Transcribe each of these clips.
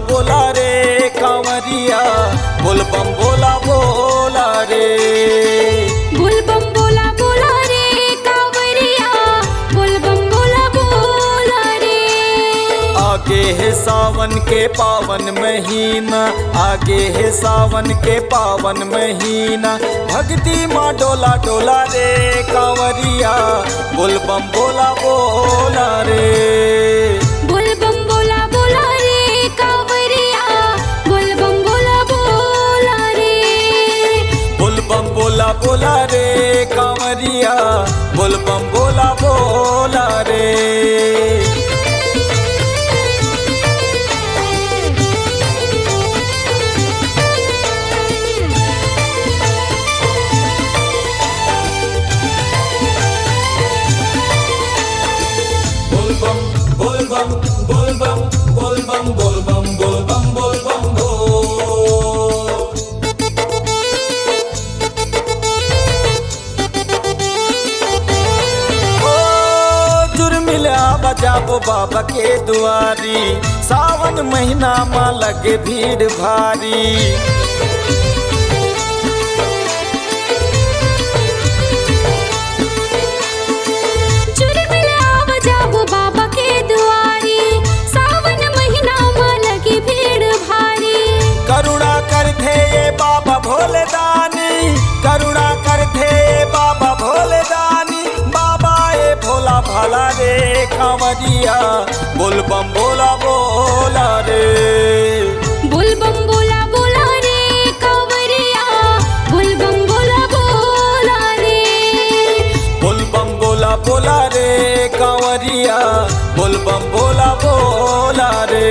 बोला रे कांवरिया, बोल बम बोला बोला रे। बोल बम बोला बोला रे कांवरिया, बोल बम बोला बोला रे। आगे है सावन के पावन महीना, आगे है सावन के पावन महीना, भक्ति माँ डोला डोला रे कांवरिया, बोल बम बोला बोला रे। बोल बम बोला बोला रे कांवरिया, बोल बम बोला बोला रे। बोल बम बोला बोला रे कांवरिया, बोल बम बोला बोला रे। बोल बम बोल बम बोल बम बोल बम बोल बम बोल बम बोल बम बोल। जुर्मिला बजाबो बाबा के दुआरी, सावन महीना में लगे भीड़ भारी। जुर्मिला बजाबो बाबा के दुआरी, सावन महीना में लगी भीड़ भारी। करुणा कर थे ये बाबा भोले दानी, करुणा कर थे ये बाबा भोले दानी, बाबा ये भोला भाला रे कांवरिया, बोल बम बोला बोला रे। बोल बम बोला बोला रे कांवरिया, बोल बम बोला बोला रे। बोल बम बोला बोला रे कांवरिया, बोल बम बोला बोला रे।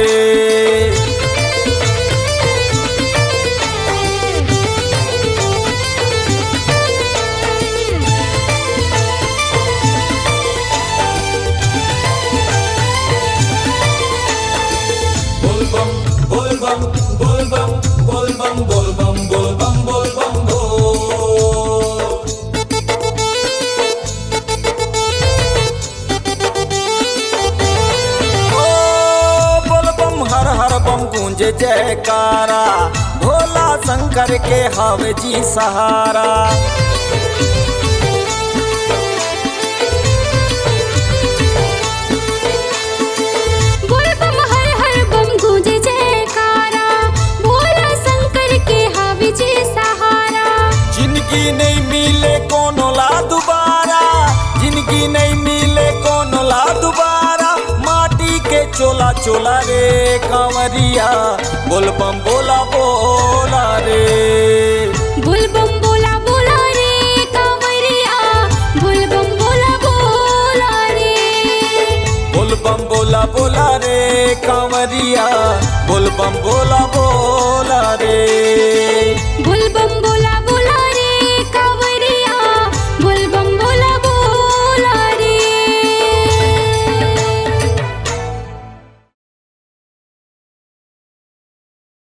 बोल बम बोल बम बोल बम बोल बम बोल बम बोल बम बोल बम बोल। ओ बोल बम हर हर बम गूंजे जयकारा, भोला शंकर के हावे जी सहारा। बोल बम हर हर बम गूंजे जयकारा, भोला शंकर के हावी जी सहारा। जिंदगी नहीं मिले कोनो ला दोबारा, जिंदगी नहीं मिले कोनो ला दोबारा, माटी के चोला चोला रे कांवरिया, बोल बम बोला बोला रे। बोल बम बोला बोला रे कांवरिया, बोल बम बोला बोला रे। बोल बम बोला बोला रे कांवरिया, बोल बम बोला बोला रे। बोल बम